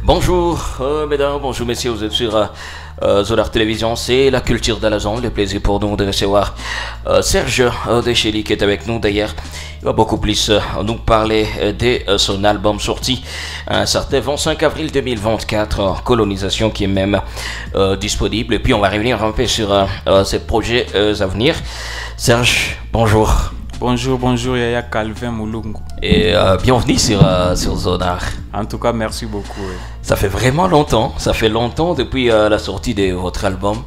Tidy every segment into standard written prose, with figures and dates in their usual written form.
Bonjour mesdames, bonjour messieurs, vous êtes sur Zolar Télévision, c'est la culture de la zone, le plaisir pour nous de recevoir Serge Deschely qui est avec nous d'ailleurs. Il va beaucoup plus nous parler de son album sorti un certain 25 avril 2024, Colonisation, qui est même disponible. Et puis on va revenir un peu sur ses projets à venir. Serge, bonjour. Bonjour Yaya Calvin Moulungu. Et bienvenue sur Zonar. En tout cas, merci beaucoup. Oui. Ça fait vraiment longtemps, ça fait longtemps depuis la sortie de votre album.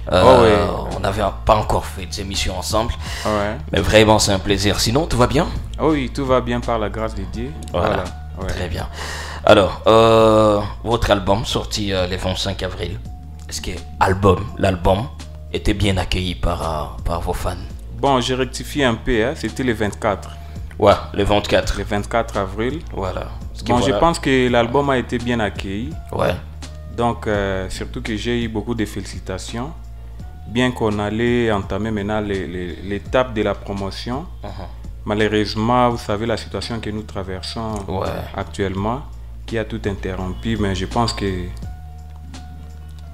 Oui. On n'avait pas encore fait des émissions ensemble, Ouais. mais vraiment c'est un plaisir. Sinon, tout va bien? Oui, tout va bien par la grâce de Dieu. Voilà. Ouais. Très bien. Alors, votre album sorti le 25 avril, est-ce que l'album était bien accueilli par vos fans? Bon, j'ai rectifié un peu, hein. C'était le 24. Ouais, le 24. Le 24 avril. Voilà. Bon, je pense que l'album a été bien accueilli. Ouais. Donc, surtout que j'ai eu beaucoup de félicitations. Bien qu'on allait entamer maintenant l'étape de la promotion. Malheureusement, vous savez la situation que nous traversons actuellement, qui a tout interrompu, mais je pense que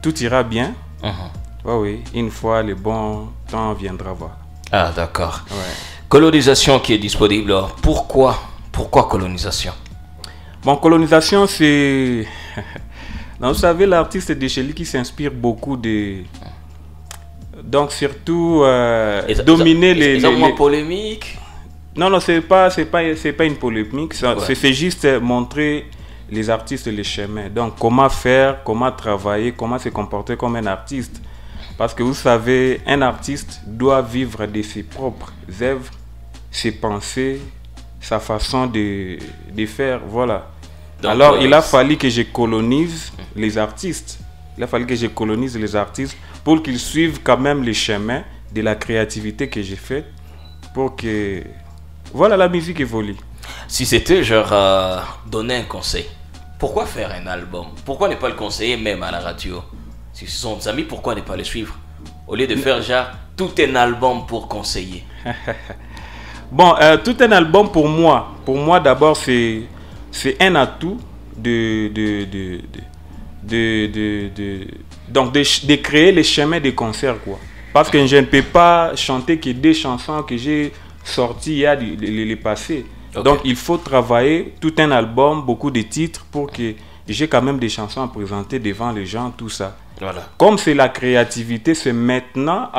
tout ira bien. Oui, une fois le bon temps viendra voir. Ah, d'accord. Ouais. Colonisation qui est disponible. Pourquoi Colonisation? Bon, Colonisation, c'est... vous savez, l'artiste Deschely qui s'inspire beaucoup de... Donc, surtout, dominer les... polémique? Non, c'est pas une polémique. C'est juste montrer les artistes les chemins. Donc, comment faire, comment travailler, comment se comporter comme un artiste. Parce que vous savez, un artiste doit vivre de ses propres œuvres, ses pensées, sa façon de faire, voilà. Donc, alors, il a fallu que je colonise les artistes. Il a fallu que je colonise les artistes pour qu'ils suivent quand même les chemins de la créativité que j'ai faite pour que, voilà, la musique évolue. Si c'était genre donner un conseil, pourquoi faire un album? Pourquoi ne pas le conseiller même à la radio? Si ce sont des amis, pourquoi ne pas les suivre? Au lieu de faire genre tout un album pour conseiller. Bon, tout un album pour moi d'abord c'est un atout donc de créer les chemins de concert, quoi. Parce que je ne peux pas chanter que des chansons que j'ai sorties il y a les passés. Okay. Donc il faut travailler tout un album, beaucoup de titres pour que j'ai quand même des chansons à présenter devant les gens, tout ça. Voilà. Comme c'est la créativité, c'est maintenant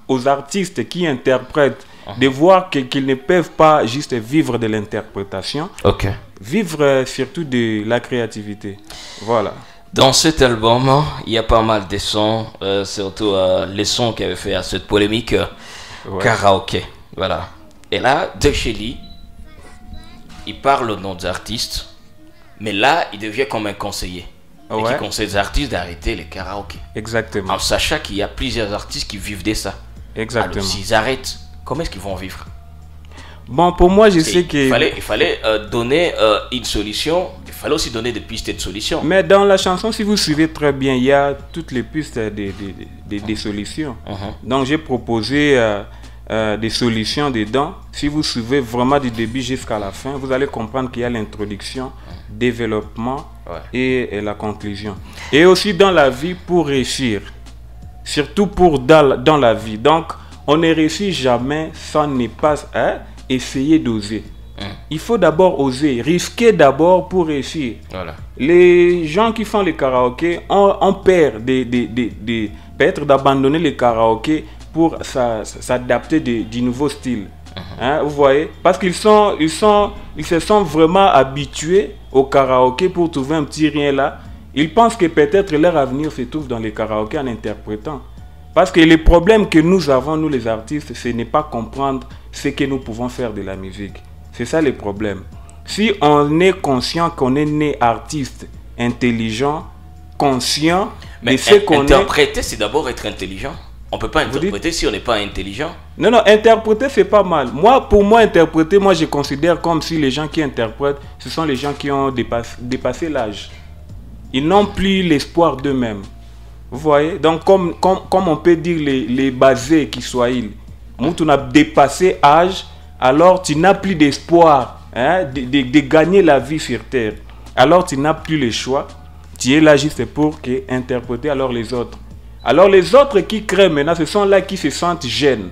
aux artistes qui interprètent de voir qu'ils ne peuvent pas juste vivre de l'interprétation, vivre surtout de la créativité. Voilà. Dans cet album, il y a pas mal de sons, surtout les sons qui avaient fait à cette polémique karaoké. Voilà. Et là, Deschely, il parle au nom des artistes, mais là, il devient comme un conseiller. Et qui conseille les artistes d'arrêter les karaokés. Exactement. En sachant qu'il y a plusieurs artistes qui vivent de ça. Exactement. Alors s'ils arrêtent, comment est-ce qu'ils vont vivre? Bon, pour moi, je sais que... Il fallait donner une solution. Il fallait aussi donner des pistes de solutions. Mais dans la chanson, si vous suivez très bien, il y a toutes les pistes des solutions. Donc, j'ai proposé des solutions dedans. Si vous suivez vraiment du début jusqu'à la fin, vous allez comprendre qu'il y a l'introduction, développement et la conclusion. Et aussi dans la vie pour réussir. Surtout dans la vie. Donc, on ne réussit jamais sans ne pas essayer d'oser. Il faut d'abord oser, risquer d'abord pour réussir. Voilà. Les gens qui font les karaokés ont peur peut-être d'abandonner les karaokés pour s'adapter du nouveau style. Vous voyez? Parce qu'ils se sont vraiment habitués au karaoké pour trouver un petit rien là. Ils pensent que peut-être leur avenir se trouve dans les karaokés en interprétant. Parce que le problème que nous avons, nous les artistes, ce n'est pas comprendre ce que nous pouvons faire de la musique. C'est ça le problème. Si on est conscient qu'on est né artiste, intelligent, conscient de ce qu'on est... Interpréter, c'est d'abord être intelligent. On ne peut pas interpréter si on n'est pas intelligent. Non, interpréter, c'est pas mal. Pour moi, interpréter, je considère comme si les gens qui interprètent, ce sont les gens qui ont dépassé l'âge. Ils n'ont plus l'espoir d'eux-mêmes. Vous voyez? Donc, comme on peut dire les basés qui soient ils. Tu n'as dépassé l'âge, alors tu n'as plus d'espoir de gagner la vie sur Terre. Alors, tu n'as plus le choix. Tu es là juste pour interpréter alors les autres. Alors les autres qui créent maintenant, ce sont là qui se sentent jeunes.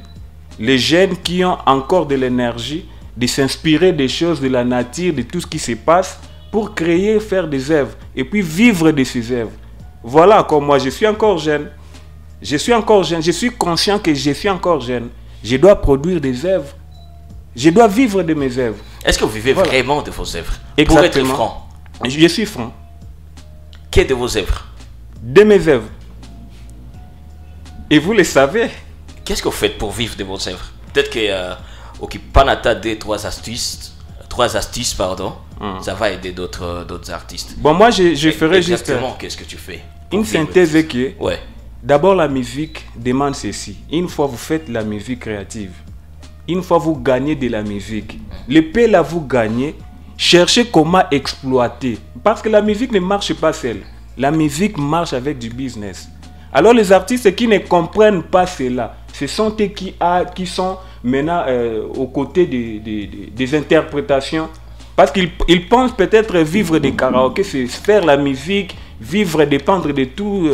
Les jeunes qui ont encore de l'énergie de s'inspirer des choses de la nature, de tout ce qui se passe pour créer, faire des œuvres et puis vivre de ces œuvres. Voilà, comme moi, je suis encore jeune. Je suis encore jeune, je suis conscient que je suis encore jeune. Je dois produire des œuvres. Je dois vivre de mes œuvres. Est-ce que vous vivez vraiment de vos œuvres? Exactement. Pour être franc. Je suis franc. Qu'est de vos œuvres? De mes œuvres. Et vous le savez. Qu'est-ce que vous faites pour vivre de vos œuvres? Peut-être que Panata des trois astuces, pardon, ça va aider d'autres artistes. Bon, moi, je ferai juste... Exactement, qu'est-ce que tu fais? Une synthèse qui ouais. D'abord, la musique demande ceci. Une fois vous faites la musique créative, une fois vous gagnez de la musique, le paix là vous gagnez, cherchez comment exploiter. Parce que la musique ne marche pas seule. La musique marche avec du business. Alors les artistes qui ne comprennent pas cela, ce sont eux qui sont maintenant aux côtés des interprétations. Parce qu'ils pensent peut-être vivre des karaokés, c'est faire la musique, vivre, dépendre de tout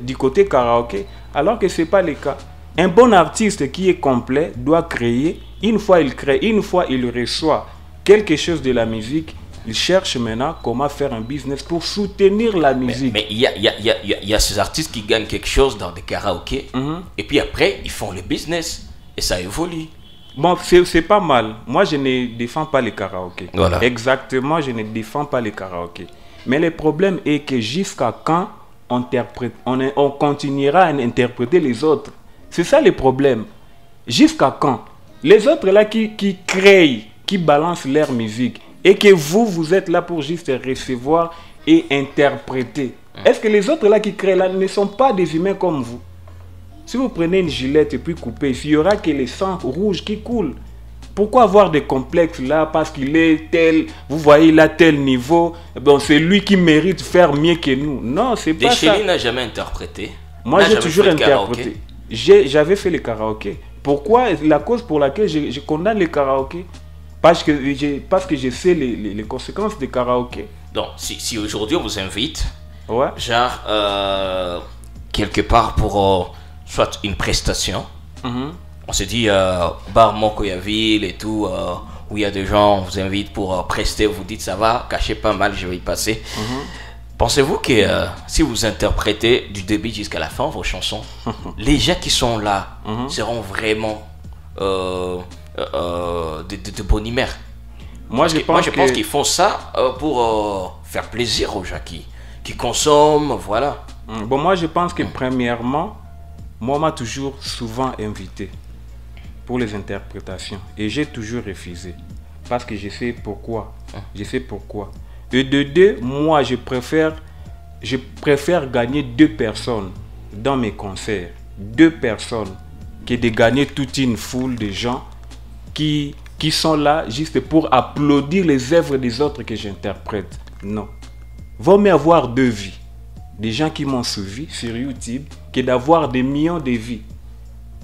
du côté karaoké, alors que ce n'est pas le cas. Un bon artiste qui est complet doit créer. Une fois il crée, une fois il reçoit quelque chose de la musique, il cherche maintenant comment faire un business pour soutenir la musique. Mais il y a ces artistes qui gagnent quelque chose dans des karaokés, et puis après, ils font le business, et ça évolue. Bon, c'est pas mal. Moi, je ne défends pas les karaokés. Voilà. Exactement, je ne défends pas les karaokés. Mais le problème est que jusqu'à quand on continuera à interpréter les autres? C'est ça le problème. Jusqu'à quand? Les autres là qui créent, qui balancent leur musique, et que vous êtes là pour juste recevoir et interpréter. Est-ce que les autres là qui créent là ne sont pas des humains comme vous? Si vous prenez une gilette et puis coupez, il n'y aura que le sang rouge qui coule. Pourquoi avoir des complexes là parce qu'il est tel, vous voyez, il a tel niveau, bon, c'est lui qui mérite de faire mieux que nous. Non, c'est pas ça. Deschely n'a jamais interprété. Moi, j'ai toujours interprété. J'avais fait le karaoké. Pourquoi? La cause pour laquelle je condamne les karaokés, parce que je sais les conséquences des karaokés. Donc, si aujourd'hui on vous invite, ouais. Genre, quelque part pour soit une prestation, on se dit, bar Mokoyaville et tout, où il y a des gens, on vous invite pour prester, vous dites ça va, cachez pas mal, je vais y passer. Pensez-vous que si vous interprétez du début jusqu'à la fin vos chansons, les gens qui sont là seront vraiment de bonne humeur? Moi, je pense qu'ils font ça pour faire plaisir aux gens qui consomment, voilà. Bon, moi, je pense que premièrement, moi, on m'a toujours souvent invité pour les interprétations. Et j'ai toujours refusé. Parce que je sais pourquoi. Je sais pourquoi. Et de deux, moi, je préfère gagner 2 personnes dans mes concerts. 2 personnes que de gagner toute une foule de gens qui sont là juste pour applaudir les œuvres des autres que j'interprète. Non. Vaut mieux avoir 2 vies. Des gens qui m'ont suivi sur YouTube que d'avoir des millions de vies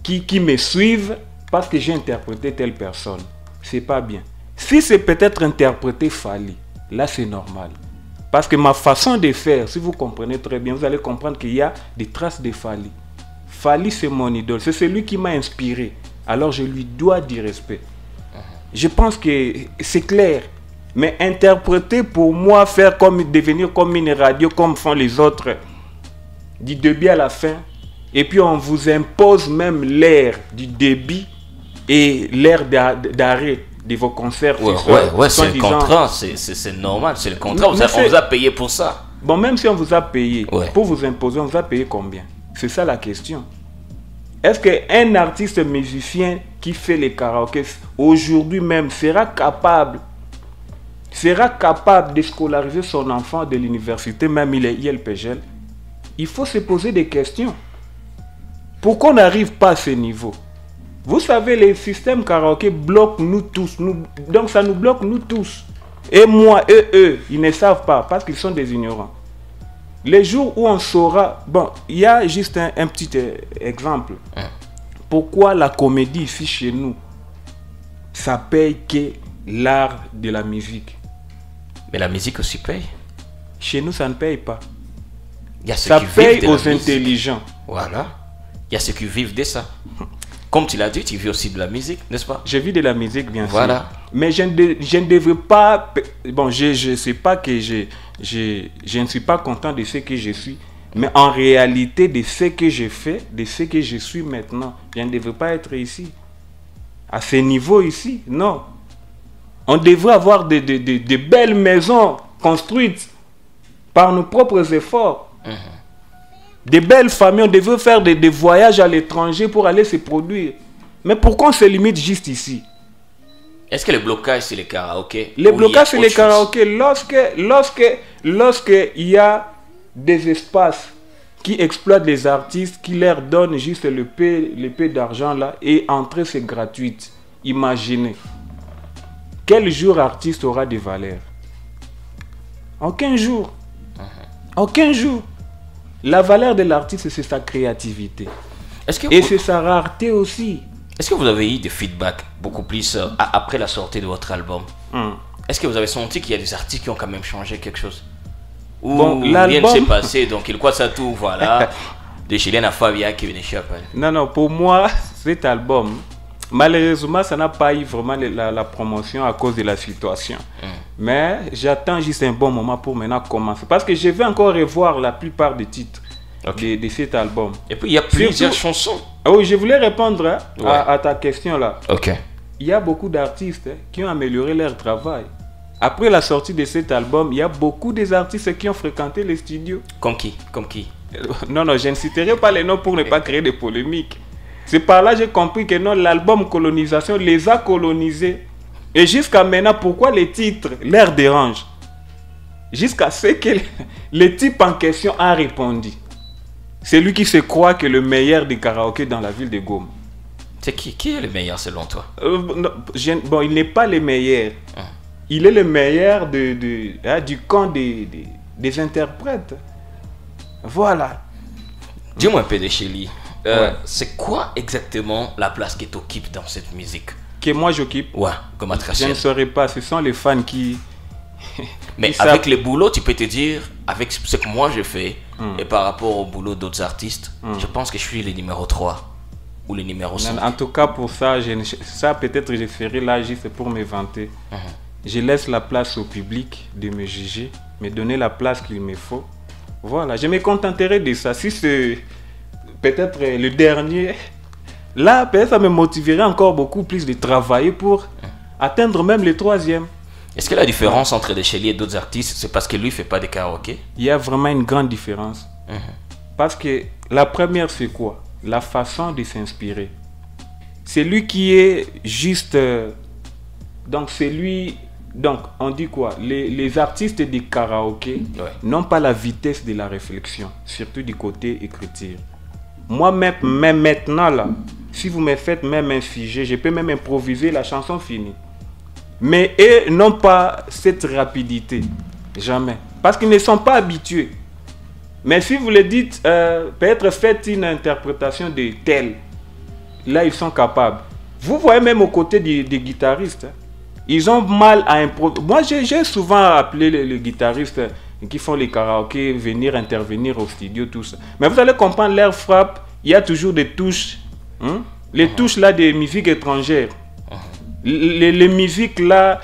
qui me suivent parce que j'ai interprété telle personne. C'est pas bien. Si c'est peut-être interprété Fally, là c'est normal. Parce que ma façon de faire, si vous comprenez très bien, vous allez comprendre qu'il y a des traces de Fally. Fally, c'est mon idole. C'est celui qui m'a inspiré. Alors je lui dois du respect. Je pense que c'est clair. Mais interpréter pour moi, devenir comme une radio, comme font les autres, du début à la fin, et puis on vous impose même l'heure du début et l'heure d'arrêt de vos concerts. Ouais, c'est le contrat, c'est normal, c'est le contrat, on vous a payé pour ça. Bon, même si on vous a payé, pour vous imposer, on vous a payé combien? C'est ça la question. Est-ce qu'un artiste musicien qui fait les karaokés aujourd'hui même sera capable de scolariser son enfant de l'université, même il est ILPGL? Il faut se poser des questions. Pourquoi on n'arrive pas à ce niveau? Vous savez, les systèmes karaoké bloquent nous tous. Donc ça nous bloque nous tous. Et moi et eux, ils ne savent pas parce qu'ils sont des ignorants. Les jours où on saura... Bon, il y a juste un petit exemple. Pourquoi la comédie ici chez nous, ça paye que l'art de la musique? Mais la musique aussi paye. Chez nous, ça ne paye pas. Il y a ceux Ça qui paye vivent de la aux musique. intelligents. Voilà. Il y a ceux qui vivent de ça. Comme tu l'as dit, tu vis aussi de la musique, n'est-ce pas? Je vis de la musique, bien Voilà. sûr. Mais je ne devrais pas... Bon, je ne sais pas que je ne suis pas content de ce que je suis. Mais en réalité, de ce que je fais, de ce que je suis maintenant, je ne devrais pas être ici. À ce niveau ici, non. On devrait avoir de belles maisons construites par nos propres efforts. Des belles familles, on devrait faire des voyages à l'étranger pour aller se produire. Mais pourquoi on se limite juste ici? Est-ce que le blocage, c'est les karaokés? Les Ou blocages, il y a c'est autre les karaokés. Lorsque il y a des espaces qui exploitent les artistes, qui leur donnent juste le peu d'argent là, et entrer, c'est gratuite. Imaginez. Quel jour artiste aura des valeurs? Aucun jour. Aucun jour. La valeur de l'artiste, c'est sa créativité. Est-ce que Et vous- c'est sa rareté aussi. Est-ce que vous avez eu des feedbacks beaucoup plus après la sortie de votre album? Est-ce que vous avez senti qu'il y a des artistes qui ont quand même changé quelque chose? Ou Bon, rien ne l'album- s'est passé, donc il croit ça tout, voilà. Des Chiliens à Fabia qui venaient chapelle. Non, non, pour moi, cet album, malheureusement, ça n'a pas eu vraiment la promotion à cause de la situation. Mais j'attends juste un bon moment pour maintenant commencer. Parce que je vais encore revoir la plupart des titres de cet album. Et puis il y a plusieurs Surtout- chansons. Ah oui, je voulais répondre hein, Ouais. à ta question là. Ok. Il y a beaucoup d'artistes qui ont amélioré leur travail. Après la sortie de cet album, il y a beaucoup des artistes qui ont fréquenté les studios. Comme qui? Comme qui? Non, non, je ne citerai pas les noms pour ne pas créer de polémiques. C'est par là que j'ai compris que non, l'album Colonisation les a colonisés. Et jusqu'à maintenant, pourquoi les titres leur dérangent? Jusqu'à ce que le type en question a répondu. C'est lui qui se croit que le meilleur des karaokés dans la ville de Goma. C'est qui est le meilleur selon toi? Non, bon, il n'est pas le meilleur. Il est le meilleur du camp des interprètes. Voilà. Dis-moi un peu de Chélie. Ouais. C'est quoi exactement la place que tu occupes dans cette musique? Que moi j'occupe. Ouais, comme Je ne attraction. saurais pas. Ce sont les fans qui... Mais qui avec savent. le boulot, tu peux te dire, avec ce que moi je fais, et par rapport au boulot d'autres artistes, je pense que je suis le numéro 3 ou le numéro 5. En tout cas, pour ça, ça peut-être je serai là juste pour me vanter. Je laisse la place au public de me juger, me donner la place qu'il me faut. Voilà, je me contenterai de ça. Si c'est peut-être le dernier, là, peut-être ça me motiverait encore beaucoup plus de travailler pour atteindre même le troisième. Est-ce que la différence entre Deschely et d'autres artistes, c'est parce que lui fait pas de karaoké? Il y a vraiment une grande différence. Parce que la première, c'est quoi? La façon de s'inspirer. C'est lui qui est juste... donc, c'est lui... Donc, on dit quoi? Les artistes du karaoké n'ont pas la vitesse de la réflexion, surtout du côté écriture. Moi, même maintenant, là, si vous me faites même un sujet, je peux même improviser la chanson finie. Mais eux n'ont pas cette rapidité. Jamais. Parce qu'ils ne sont pas habitués. Mais si vous le dites, peut-être faites une interprétation de tel. Là, ils sont capables. Vous voyez même aux côtés des guitaristes. Ils ont mal à improviser. Moi, j'ai souvent appelé les guitaristes qui font les karaokés venir intervenir au studio, tout ça. Mais vous allez comprendre, leur frappe, il y a toujours des touches. Les touches là des musiques étrangères. Les musiques là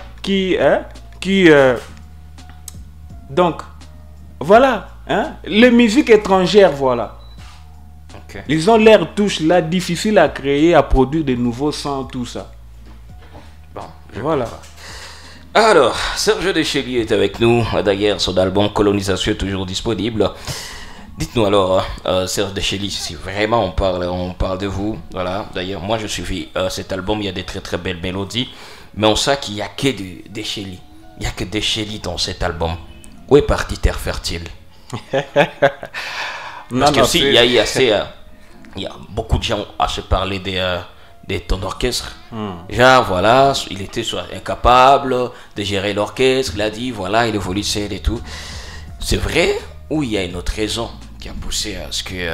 donc voilà les musiques étrangères, voilà. Ils ont leurs touches là difficiles à créer, à produire de nouveaux sons, tout ça. Bon, voilà. Alors, Serge Deschely est avec nous. D'ailleurs, son album Colonisation est toujours disponible. Dites-nous alors, Serge Deschely, si vraiment on parle de vous. Voilà. D'ailleurs, moi je suivi cet album, il y a des très très belles mélodies. Mais on sait qu'il n'y a que de Deschely. Il n'y a que Deschely dans cet album. Où est parti Terre Fertile? Parce que si, il y a beaucoup de gens à se parler de ton orchestre. Genre, voilà, il était incapable de gérer l'orchestre. Il a dit, voilà, il évolue seul et tout. C'est vrai ou il y a une autre raison qui a poussé à ce que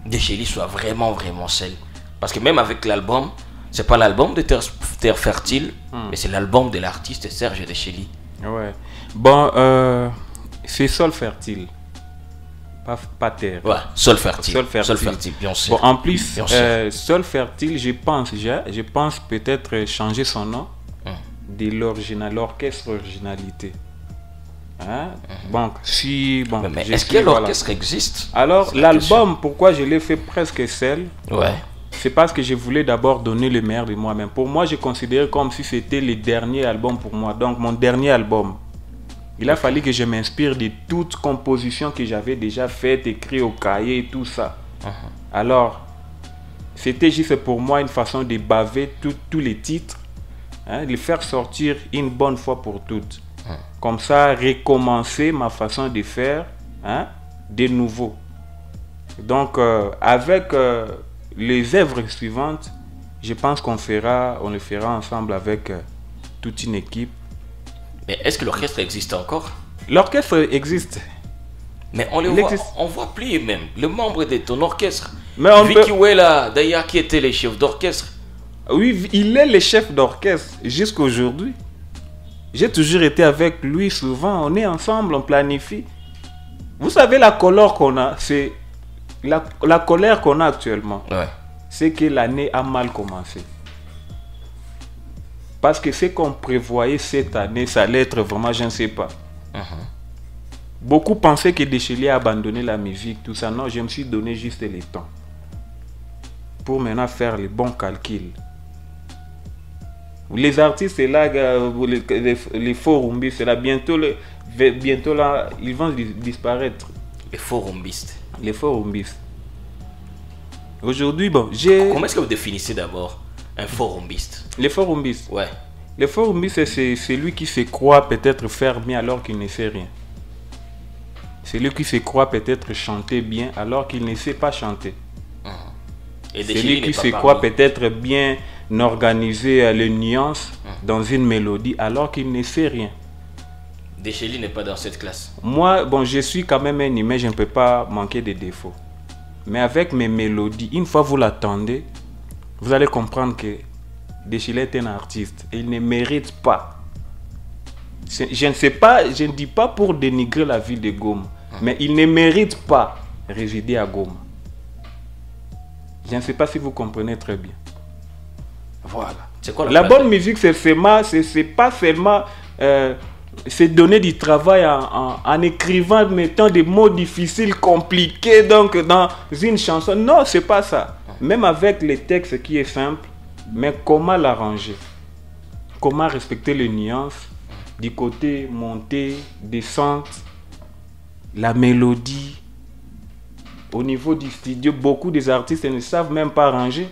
Deschely soit vraiment, vraiment seul? Parce que même avec l'album, c'est pas l'album de Terre Fertile, mais c'est l'album de l'artiste Serge Deschely. Ouais. Bon, c'est Sol Fertile. pas terre. Ouais, sol fertile. Sol fertile, bien sûr. Bon, en plus, sol fertile, je pense peut-être changer son nom de l'orchestre originalité. Hein? Bon, mais est-ce que l'orchestre existe? Alors, l'album, pourquoi je l'ai fait presque seul? Ouais. C'est parce que je voulais d'abord donner le meilleur de moi-même. Pour moi, je considérais comme si c'était le dernier album pour moi. Donc, mon dernier album. Il a fallu que je m'inspire de toutes compositions que j'avais déjà faites, écrites au cahier et tout ça. Alors, c'était juste pour moi une façon de baver tous les titres, hein, de les faire sortir une bonne fois pour toutes. Comme ça, recommencer ma façon de faire, hein, de nouveau. Donc, avec les œuvres suivantes, je pense on le fera ensemble avec toute une équipe. Mais est-ce que l'orchestre existe encore? L'orchestre existe. Mais on voit plus même le membre de ton orchestre. Mais Vicky Wella, d'ailleurs, qui était le chef d'orchestre. Oui, il est le chef d'orchestre jusqu'à aujourd'hui. J'ai toujours été avec lui souvent. On est ensemble, on planifie. Vous savez la colère qu'on a, c'est la colère qu'on a actuellement. Ouais. C'est que l'année a mal commencé. Parce que ce qu'on prévoyait cette année, ça allait être vraiment, je ne sais pas. Beaucoup pensaient que Deschelier a abandonné la musique, tout ça. Non, je me suis donné juste le temps. Pour maintenant faire les bons calculs. Les artistes, là, les faux rumbistes, là, bientôt là, ils vont disparaître. Les faux rumbistes. Les faux rumbistes. Aujourd'hui, bon, j'ai... Comment est-ce que vous définissez d'abord un faux rumbiste? Les faux rumbistes. Ouais. Les faux rumbistes, c'est celui qui se croit peut-être faire bien alors qu'il ne sait rien. C'est lui qui se croit peut-être chanter bien alors qu'il ne sait pas chanter. Et c'est lui qui se croit peut-être bien organiser les nuances dans une mélodie alors qu'il ne sait rien. Deschelier n'est pas dans cette classe. Moi, bon, je suis quand même un humain, je ne peux pas manquer de défauts. Mais avec mes mélodies, une fois vous l'attendez, vous allez comprendre que Deschelier est un artiste et il ne mérite pas. Je ne sais pas, je ne dis pas pour dénigrer la ville de Goma, mais il ne mérite pas résider à Goma. Je ne sais pas si vous comprenez très bien. Voilà. C'est quoi la bonne musique, c'est pas seulement c'est donner du travail en écrivant, mettant des mots difficiles, compliqués donc dans une chanson. Non, c'est pas ça. Même avec les textes qui est simple, mais comment l'arranger? Comment respecter les nuances du côté montée, descente, la mélodie. Au niveau du studio, beaucoup des artistes ne savent même pas arranger.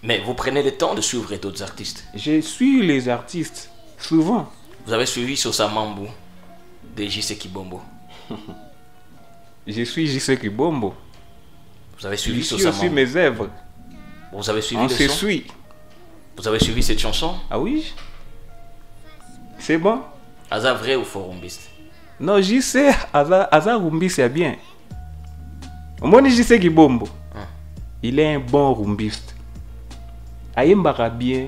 Mais vous prenez le temps de suivre d'autres artistes? Je suis les artistes, souvent. Vous avez suivi Sosa Mambo de J.C. Kibombo? Je suis J.C. Kibombo. Vous avez suivi Sosa Mambo? Je suis mes œuvres. Vous avez suivi On le se son? suit. Vous avez suivi cette chanson? Ah oui? C'est bon? Aza vrai ou faux rumbiste? Non, J.C. Aza rumbi, c'est bien. Moi, J.C. Kibombo. Il est un bon rumbiste. Ayembara bien,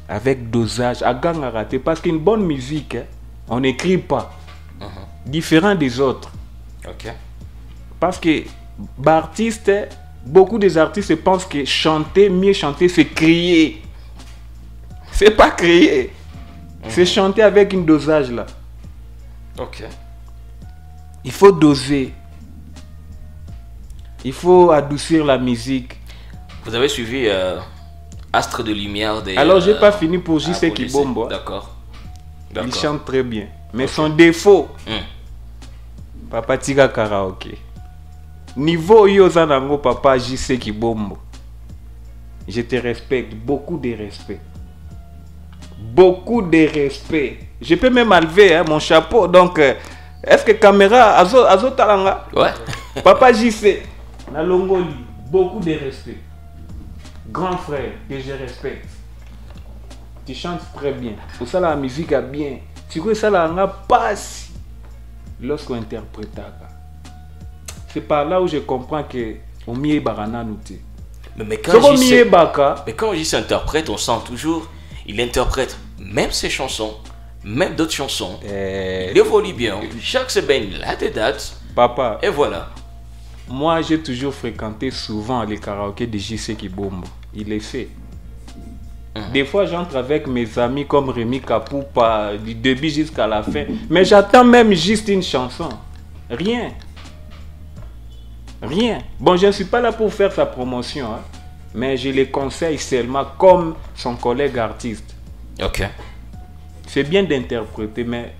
avec dosage, à gang à rater. Parce qu'une bonne musique, hein, on n'écrit pas. Différent des autres. Ok. Parce que artistes, beaucoup des artistes pensent que chanter, mieux chanter, c'est crier. C'est pas crier. C'est chanter avec une dosage là. Ok. Il faut doser. Il faut adoucir la musique. Vous avez suivi Astre de Lumière des... Alors, j'ai pas fini pour J.C. Kibombo. D'accord. Il chante très bien. Mais son défaut, Papa Tiga Karaoke. Niveau Yozanango, Papa J.C. Kibombo. Je te respecte. Beaucoup de respect. Beaucoup de respect. Je peux même enlever mon chapeau. Donc, est-ce que caméra Azo Talanga? Ouais. Papa JC, na Longoli, beaucoup de respect. Grand frère que je respecte. Tu chantes très bien. Pour ça la musique a bien. Tu vois ça la passe lorsqu'on interprète. C'est par là où je comprends que au mieux barana nous. Mais quand JC interprète, on sent toujours il interprète même ses chansons, même d'autres chansons. Il évolue bien. Chaque semaine, il a des dates. Papa. Et voilà. Moi, j'ai toujours fréquenté souvent les karaokés de JC Kibombo. Il les fait. Des fois, j'entre avec mes amis comme Rémi Kapoupa, du début jusqu'à la fin. Mais j'attends même juste une chanson. Rien. Rien. Bon, je ne suis pas là pour faire sa promotion. Hein, mais je les conseille seulement comme son collègue artiste. Ok. C'est bien d'interpréter, mais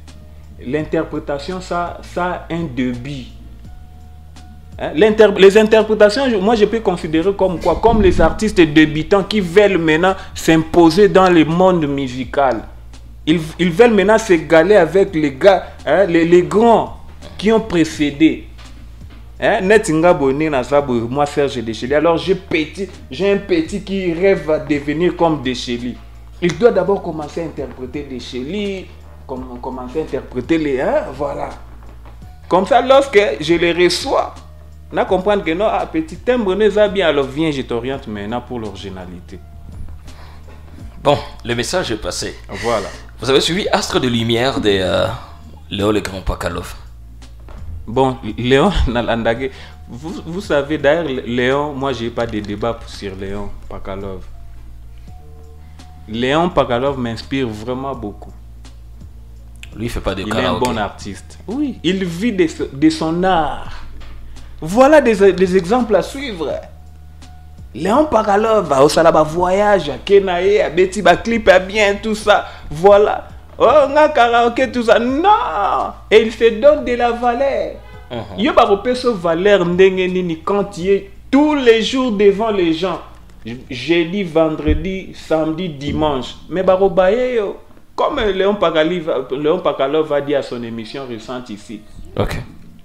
l'interprétation, ça a un débit. Hein? Les interprétations, moi je peux considérer comme quoi? Comme les artistes débutants qui veulent maintenant s'imposer dans le monde musical. Ils veulent maintenant s'égaler avec les gars, hein, les grands qui ont précédé. Hein? Moi Serge Deschely. Alors j'ai un petit qui rêve à devenir comme Deschely. Il doit d'abord commencer à interpréter Deschely, commencer à interpréter les... Hein? Voilà. Comme ça, lorsque je les reçois, on comprend que non, petit timbre, bien, alors viens, je t'oriente maintenant pour l'originalité. Bon, le message est passé. Voilà. Vous avez suivi Astre de Lumière de Léon le Grand Pakalov. Bon, Léon Nalandagé, vous savez, d'ailleurs, Léon, moi, je n'ai pas de débat sur Léon Pakalov. Léon Pakalov m'inspire vraiment beaucoup. Lui, il fait pas de karaoké. Il est un bon artiste. Oui, il vit de son art. Voilà des exemples à suivre. Léon Pakalov, au Salaba voyage, à Kenae, à Betty, à clip, à bien, tout ça. Voilà. Oh, on a karaoké, tout ça. Non! Et il se donne de la valeur. Il y a pas ce valeur quand il est tous les jours devant les gens. Jeudi, vendredi, samedi, dimanche. Mais comme Léon Pakalov a dit à son émission récente ici. Ok.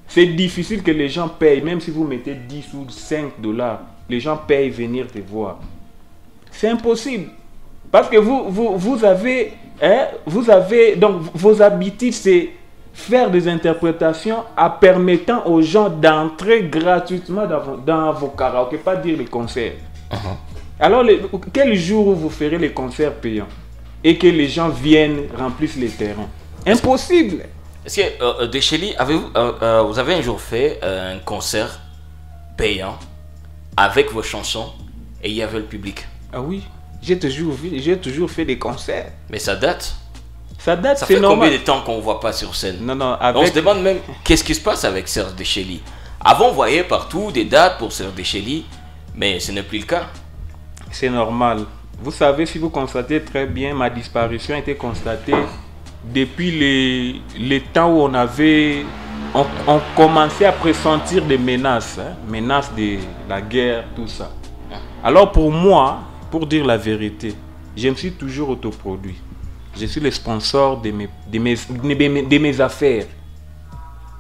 C'est difficile que les gens payent, même si vous mettez 10 ou 5 $, les gens payent venir te voir. C'est impossible. Parce que vous avez donc vos habitudes, c'est faire des interprétations en permettant aux gens d'entrer gratuitement dans vos karaokés, pas dire les concerts. Alors, quel jour où vous ferez les concerts payants et que les gens viennent remplir les terrains? Impossible. Est-ce que Deschely, vous avez un jour fait un concert payant avec vos chansons et il y avait le public? Ah oui, j'ai toujours fait des concerts. Mais ça date? Ça date, c'est normal. Combien de temps qu'on ne voit pas sur scène? Non, on se demande même qu'est-ce qui se passe avec Serge Deschely. Avant, on voyait partout des dates pour Serge Deschely, mais ce n'est plus le cas. C'est normal. Vous savez, si vous constatez très bien, ma disparition a été constatée depuis les temps où on commençait à pressentir des menaces, hein, menaces de la guerre, tout ça. Alors pour moi, pour dire la vérité, je me suis toujours autoproduit. Je suis le sponsor de mes affaires.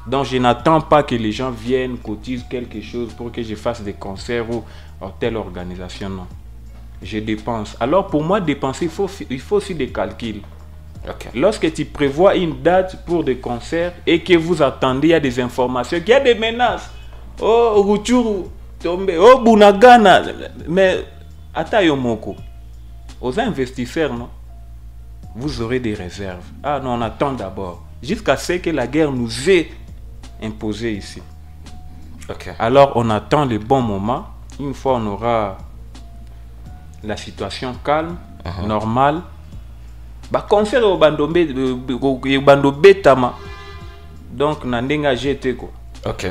Donc je n'attends pas que les gens viennent, cotisent quelque chose pour que je fasse des concerts ou telle organisation, non. Je dépense. Alors pour moi, dépenser, il faut aussi des calculs. Okay. Lorsque tu prévois une date pour des concerts et que vous attendez, il y a des informations, qu'il y a des menaces. Oh, Ruchuru, Tombe, oh, Bunagana. Mais, Atayomoko, aux investisseurs, non, vous aurez des réserves. Ah non, on attend d'abord. Jusqu'à ce que la guerre nous ait imposé ici. Okay. Alors, on attend le bon moment. Une fois, on aura la situation calme, normale. Concert au bando betama. Donc nandenga jeté quoi. Ok.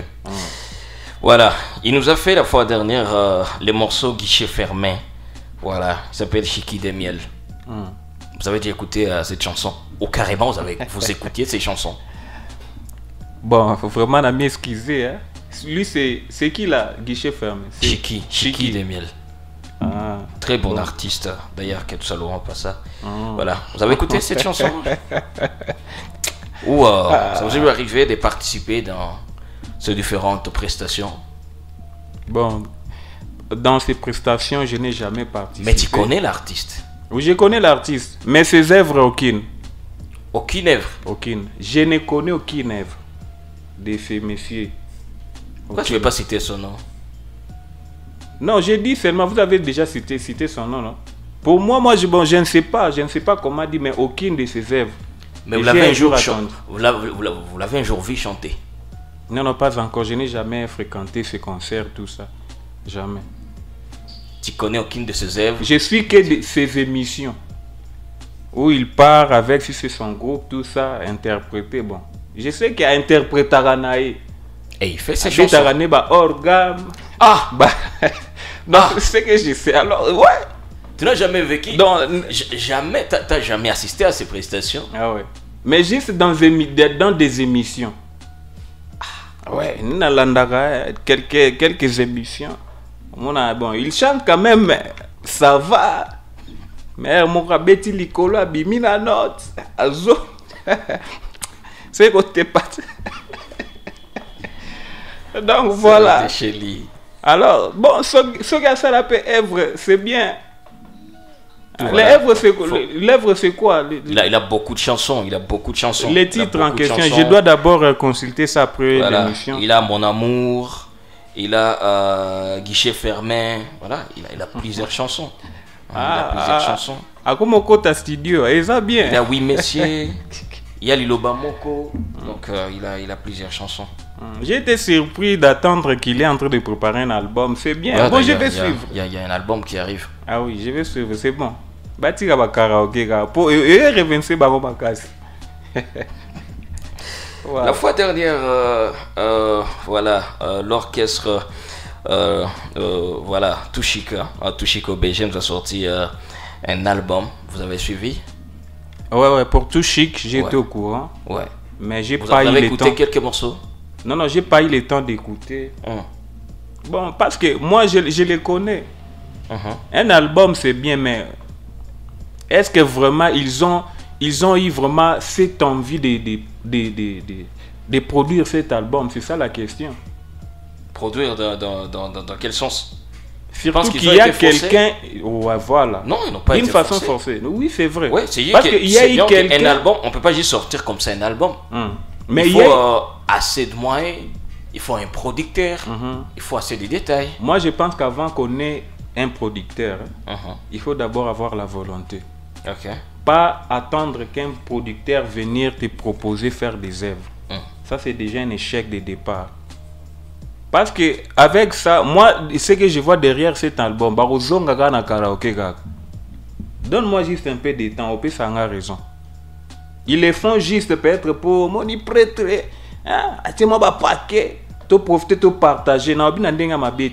Voilà, il nous a fait la fois dernière les morceaux guichet fermé. Voilà, il s'appelle Chiki des Miel. Vous avez déjà écouté cette chanson? Ou carrément vous écoutiez ces chansons? Bon, faut vraiment m'excuser, hein. Lui c'est qui là, guichet fermé? Chiki des Miel. Très bon artiste d'ailleurs, que tout ça Laurent pas ça. Voilà, vous avez écouté cette chanson? Ou ça vous est arrivé de participer dans ces différentes prestations? Bon, dans ces prestations, je n'ai jamais participé. Mais tu connais l'artiste? Oui, je connais l'artiste, mais ses œuvres, aucune. Aucune œuvre? Aucune. Je ne connais aucune œuvre de ces messieurs. Pourquoi tu ne veux pas citer son nom? Non, j'ai dit seulement, vous avez déjà cité son nom, non? Pour moi, je ne sais pas comment dire, mais aucune de ses œuvres. Mais vous l'avez un jour vu chanter? Non, non, pas encore. Je n'ai jamais fréquenté ces concerts, tout ça. Jamais. Tu connais aucune de ses œuvres? Je suis que de ces émissions où il part avec, si c'est son groupe, tout ça, interprété. Bon, je sais qu'il y a interprété Taranaï. Et il fait ses chansons. Taranaï, organe. Ah! Non, c'est que je sais. Alors, ouais. Tu n'as jamais vécu? Donc, jamais, t'as jamais assisté à ces prestations? Ah ouais. Mais juste dans des émissions. Ah ouais, quelques émissions. Bon, il chante quand même, ça va. Mais mon rabeti likolo abimi la note. Azo. C'est côté pas. Donc voilà. Alors, bon, ce gars ça l'appelle Èvre, c'est bien. Voilà. L'œuvre c'est quoi? Il a beaucoup de chansons, Les titres en question, je dois d'abord consulter ça après l'émission. Il a Mon Amour, il a Guichet Fermé, voilà, il a plusieurs chansons. Il a plusieurs chansons. À comment côté studio, et ça bien. Il a Oui Messieurs, il y a Liloba Moko, donc il a plusieurs chansons. J'ai été surpris d'attendre qu'il est en train de préparer un album, c'est bien. Ouais, bon, je vais suivre. Il y a un album qui arrive. Ah oui, je vais suivre, c'est bon. Bati ka karaoke pour revenir ba bakasi. La fois dernière, voilà, l'orchestre, voilà, Tushiko BG nous a sorti un album. Vous avez suivi? Ouais, pour Tushik, j'étais au courant. Ouais. Mais j'ai pas eu le temps. Vous avez écouté quelques morceaux? Non, j'ai pas eu le temps d'écouter. Bon, parce que moi, je les connais. Un album, c'est bien, mais est-ce que vraiment ils ont eu vraiment cette envie de produire cet album? C'est ça la question. Produire dans quel sens? Surtout qu'il y a quelqu'un... Ouais, voilà. Non, ils n'ont pas été façon forcée. Oui, c'est vrai. Ouais, parce qu'il y a eu un album, on ne peut pas juste sortir comme ça un album. Mais il faut assez de moyens, il faut un producteur, il faut assez de détails. Moi, je pense qu'avant qu'on ait un producteur, il faut d'abord avoir la volonté. Pas attendre qu'un producteur vienne te proposer faire des œuvres. Ça, c'est déjà un échec de départ. Parce que avec ça, moi, ce que je vois derrière cet album, donne-moi juste un peu de temps, au ça a raison. Ils le font juste peut-être pour mon prêtre, tu m'as paquet, tu profiter, tu partager,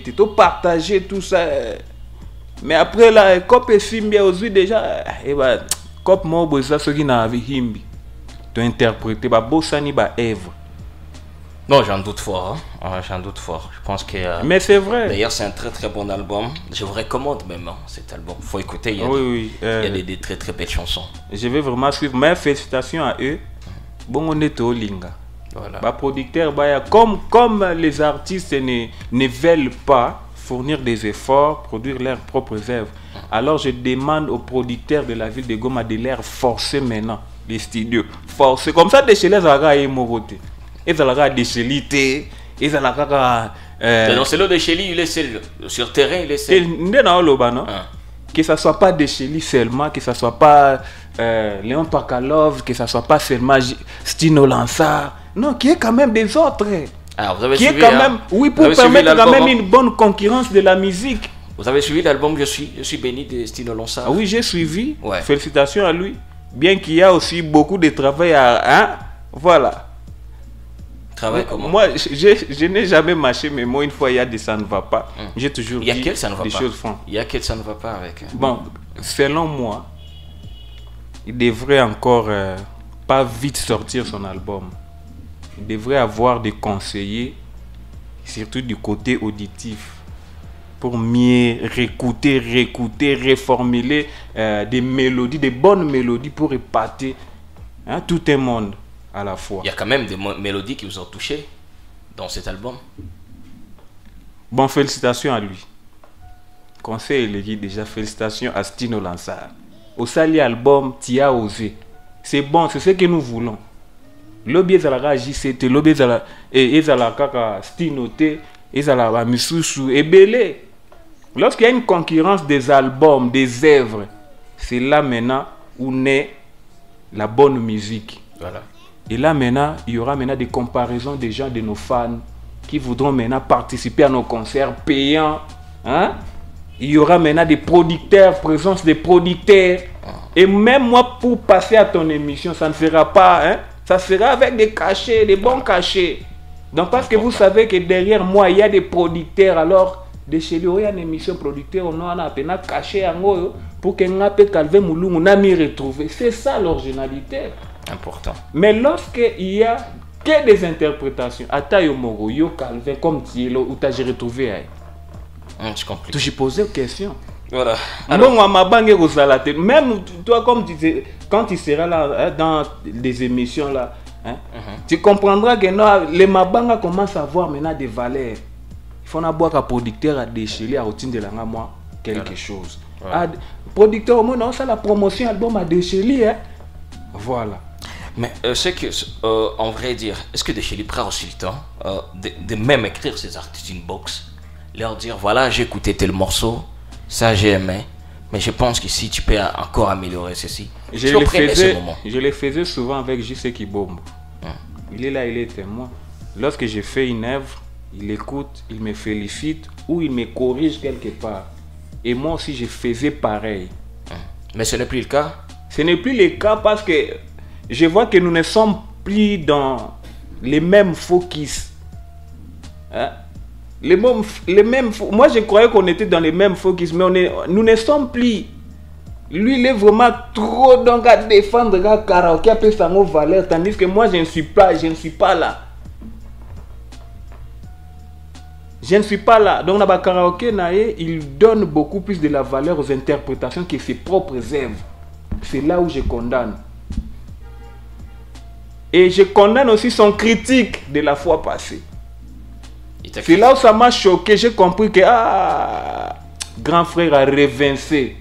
tu partager tout ça. Mais après là, quand tu filmes aussi déjà, quand moi besoin ce qui n'a himbi, tu interpréter ba bossani ba Èvre. Non, j'en doute fort. J'en doute fort. Je pense que. Mais c'est vrai. D'ailleurs, c'est un très très bon album. Je vous recommande même cet album. Faut écouter. Il y a des très très belles chansons. Je vais vraiment suivre. Mais félicitations à eux. Bon, on est au Linga. Voilà. Bah, producteur, bah, comme les artistes ne veulent pas fournir des efforts, produire leurs propres œuvres. Alors je demande aux producteurs de la ville de Goma de les forcer maintenant, les studios. Forcer. Comme ça, déceler les agas et moroté. Et ça la déchelité. Et ça la non, c'est le déchelé, il est seul. Sur terrain, il est seul. Que ça soit pas déchelé seulement, que ça soit pas Léon Pakalov, que ça soit pas seulement Stino Lansar. Non, qu'il y ait quand même des autres. Alors, vous avez qui suivi, est quand même, oui, pour permettre quand même une bonne concurrence de la musique. Vous avez suivi l'album Je suis béni de Stino Lansar? Oui, j'ai suivi. Ouais. Félicitations à lui. Bien qu'il y a aussi beaucoup de travail à... Voilà. Travail comment? Moi, je n'ai jamais marché, mais moi, une fois, il y a des ça ne va pas. J'ai toujours dit des choses franches. Il y a quel ça ne va pas avec? Bon, selon moi, il devrait encore pas vite sortir son album. Il devrait avoir des conseillers, surtout du côté auditif, pour mieux réécouter, reformuler des mélodies, des bonnes mélodies pour épater tout un monde à la fois. Il y a quand même des mélodies qui vous ont touché dans cet album. Bon, félicitations à lui. Conseil élégué déjà, félicitations à Stino Lansar. Au sali album, tu as osé. C'est bon, c'est ce que nous voulons. L'objet de la JCT, l'objet de la kaka Stinoté, et de la Misusu, et belé. Lorsqu'il y a une concurrence des albums, des œuvres, c'est là maintenant où naît la bonne musique. Voilà. Et là maintenant, il y aura maintenant des comparaisons des gens, de nos fans, qui voudront maintenant participer à nos concerts payants. Hein? Il y aura maintenant des producteurs, présence des producteurs. Et même moi, pour passer à ton émission, ça ne sera pas, hein? Ça sera avec des cachets, des bons cachets. Donc parce que vous savez que derrière moi, il y a des producteurs. Alors, de chez lui, il y a une émission producteur, on a appelé caché pour que nous puissions Calvin Moulou, on a mis retrouver. C'est ça l'originalité. Important. Mais lorsqu'il y a que des interprétations, Atayo Moro, Yo Calvin, comme Tielo, où tu as retrouvé. Je comprends. Tu as posé une question. Voilà. Même toi, comme tu sais, quand tu seras là, dans des émissions là, hein, tu comprendras que non, les Mabanga commencent à avoir maintenant des valeurs. Il faut avoir un producteur à déchirer à routine de la moi quelque chose. Voilà. Producteur au moins, ça la promotion album à déchirer. Hein. Voilà. Mais c'est que, en vrai dire, est-ce que Deschely prend aussi le temps de même écrire ses artistes inbox, leur dire voilà, j'ai écouté tel morceau, ça j'ai aimé, mais je pense qu'ici tu peux encore améliorer ceci. Je le faisais souvent avec J.C. Kibombo. Il est là, il est témoin. Lorsque j'ai fait une œuvre, il écoute, il me félicite ou il me corrige quelque part. Et moi aussi, je faisais pareil. Mais ce n'est plus le cas? Ce n'est plus le cas parce que je vois que nous ne sommes plus dans les mêmes focus. Hein? Moi, je croyais qu'on était dans les mêmes focus, mais nous ne sommes plus. Lui, il est vraiment trop donc à défendre le karaoké, à sa valeur, tandis que moi, je ne suis pas là. Je ne suis pas là. Donc, dans le karaoké, il donne beaucoup plus de la valeur aux interprétations que ses propres œuvres. C'est là où je condamne. Et je condamne aussi son critique de la fois passée. C'est là où ça m'a choqué. J'ai compris que grand frère a révincé.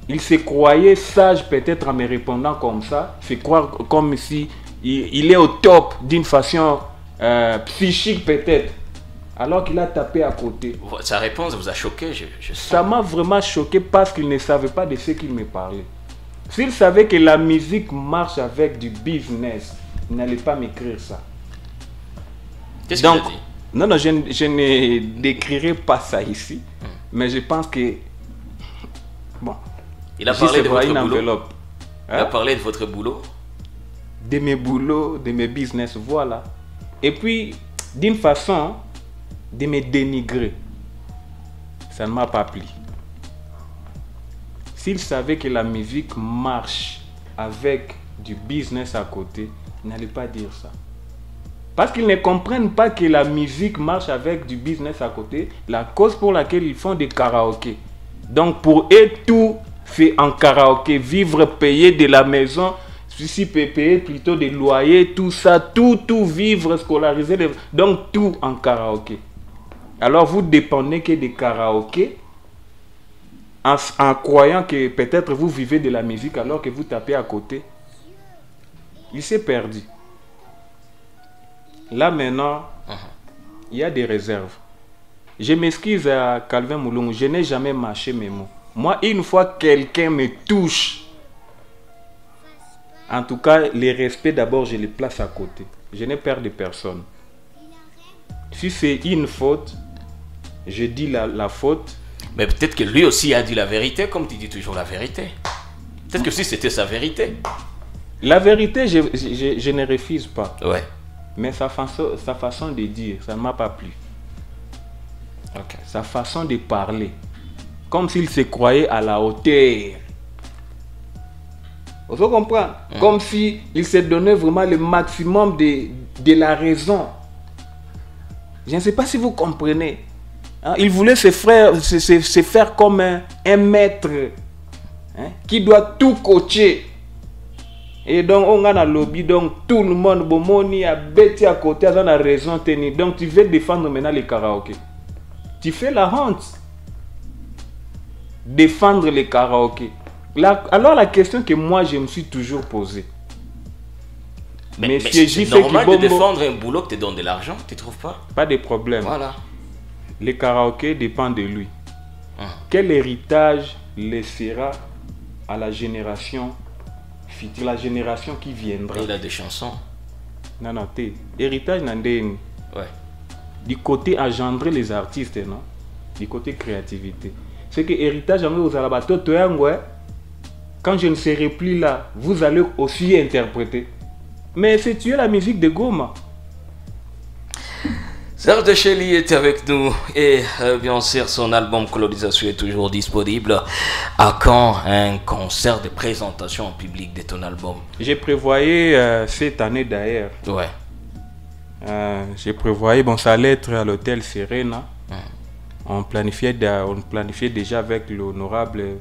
Il se croyait sage peut-être en me répondant comme ça. C'est croire comme si il est au top d'une façon psychique peut-être. Alors qu'il a tapé à côté. Sa réponse vous a choqué, Ça m'a vraiment choqué parce qu'il ne savait pas de ce qu'il me parlait. S'il savait que la musique marche avec du business, il n'allait pas m'écrire ça. Qu'est-ce qu'il a dit? Non, je ne décrirai pas ça ici. Mais je pense que... Bon. Il a parlé de votre boulot. Hein? Il a parlé de votre boulot. De mes boulots, de mes business, voilà. Et puis, d'une façon, de me dénigrer. Ça ne m'a pas plu. S'il savait que la musique marche avec du business à côté, il n'allait pas dire ça. Parce qu'ils ne comprennent pas que la musique marche avec du business à côté, la cause pour laquelle ils font des karaokés. Donc pour eux, tout fait en karaoké. Vivre, payer de la maison, ceci peut payer plutôt des loyers, tout ça, tout vivre, scolariser. Donc tout en karaoké. Alors vous dépendez que des karaokés en croyant que peut-être vous vivez de la musique alors que vous tapez à côté. Il s'est perdu. Là maintenant, il y a des réserves. Je m'excuse à Calvin Moulou, je n'ai jamais mâché mes mots. Moi, une fois quelqu'un me touche, en tout cas, les respects d'abord, je les place à côté. Je n'ai peur de personne. Si c'est une faute, je dis la faute. Mais peut-être que lui aussi a dit la vérité, comme tu dis toujours la vérité. Peut-être que si c'était sa vérité. La vérité, je ne refuse pas. Ouais. Mais sa façon de dire, ça ne m'a pas plu. Okay. Sa façon de parler. Comme s'il se croyait à la hauteur. Vous comprenez? Comme s'il se donnait vraiment le maximum de la raison. Je ne sais pas si vous comprenez. Hein? Il voulait se faire comme un maître, hein, qui doit tout coacher. Et donc, on a le lobby, donc tout le monde, Bomoni a bêté à côté, on a raison tenir. Donc, tu veux défendre maintenant les karaokés. Tu fais la honte. Défendre les karaokés. Alors, la question que moi, je me suis toujours posée. Mais c'est normal de défendre un boulot qui te donne de l'argent, tu ne trouves pas? Pas de problème. Voilà. Les karaokés dépendent de lui. Quel héritage laissera à la génération future, la génération qui viendra. Il a des chansons. Non, non, héritage Nandéni. Ouais. Du côté engendrer les artistes, non? Du côté créativité. C'est que héritage, quand je ne serai plus là, vous allez aussi interpréter. Mais c'est tuer la musique de Goma. Serge Dechely est avec nous et bien sûr son album Colonisation est toujours disponible. À quand un concert de présentation en public de ton album? J'ai prévoyé cette année d'ailleurs. Ouais. J'ai prévoyé, bon, ça allait être à l'hôtel Serena. On planifiait déjà avec l'honorable.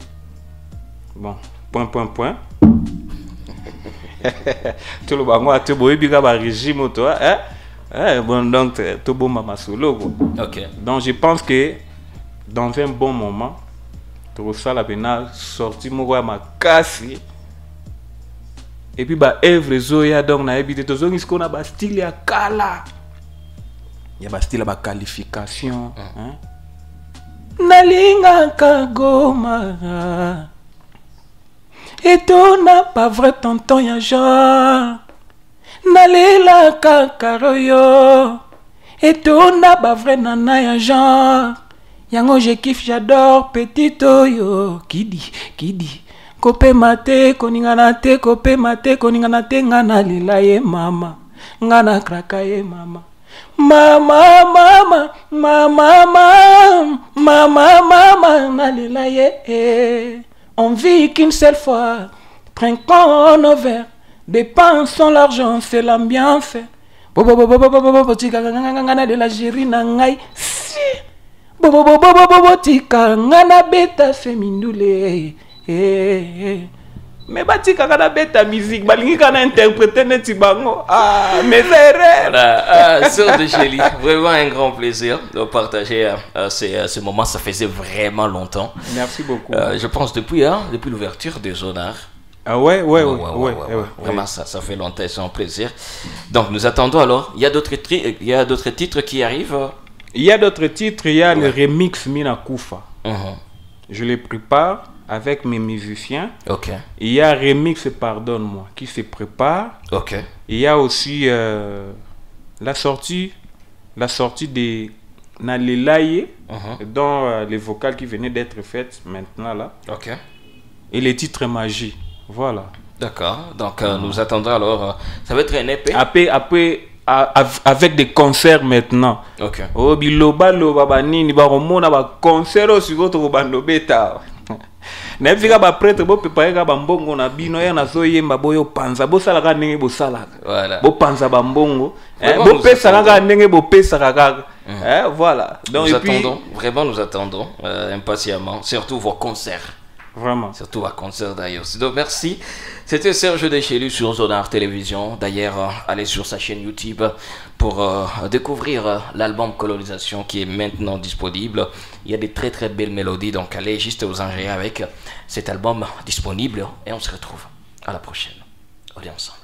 Bon, point. Tout le monde a tout beau régime, toi, hein? Bon, donc, tout bon mama solo. Ok. Donc, je pense que dans un bon moment, tout ça, la peine sorti ma casse. Et puis, bah, Evre Zoya, donc, na habité, tout ce qu'on a, bah, style ya kala. Il y a style la qualification. Nalinga kagoma. Et ton n'a pas vrai tonton ya genre. Nalela kakaroyo. Et ton n'a pas vrai nana ya genre. Yango je kiffe, j'adore petit oyo. Qui dit Kope mate koningana te, kope mate koningana te, ngana lila ye mama. Ngana kraka ye mama. Mama, nalila ye. On vit qu'une seule fois. Trinquons nos verres. Dépensons l'argent, c'est l'ambiance. Bobo, tika ngana de la gérie na ngai. Si. Bobo, tika ngana beta femindule. Mais batika ngana beta musique, balingi kana interpréter neti bango. Ah, mes erreurs. Voilà, Serge Dechely, vraiment un grand plaisir de partager ce moment. Ça faisait vraiment longtemps. Merci beaucoup. Je pense depuis l'ouverture des Zonards. Ah ouais. Vraiment, ça fait longtemps, c'est un plaisir. Donc, nous attendons alors. Il y a d'autres titres qui arrivent. Il y a d'autres titres. Il y a le remix Mina Koufa. Je les prépare avec mes musiciens. Ok. Il y a remix Pardonne-moi qui se prépare. Ok. Il y a aussi la sortie de Nalelaye, dont les vocales qui venaient d'être faites maintenant là. Ok. Et les titres magie. Voilà. D'accord. Donc nous attendons alors. Ça va être un EP. Après, avec des concerts maintenant. Ok. Oh biloba nini ba romona ba concert aussi votre bando beta. Na fika ba prêtre bo préparer ka bambongo na bino ya na zo yemba boyo panza bo sala ka ndenge bo sala. Voilà. Bo panza bambongo. Bo pesa ka ndenge bo pesa ka. Voilà. Donc nous attendons impatiemment, surtout vos concerts. Vraiment. Surtout à concert d'ailleurs. Donc merci. C'était Serge Dechely sur Zonard Télévision. D'ailleurs, allez sur sa chaîne YouTube pour découvrir l'album Colonisation qui est maintenant disponible. Il y a des très très belles mélodies. Donc allez juste vous enregistrer avec cet album disponible. Et on se retrouve à la prochaine. On est ensemble.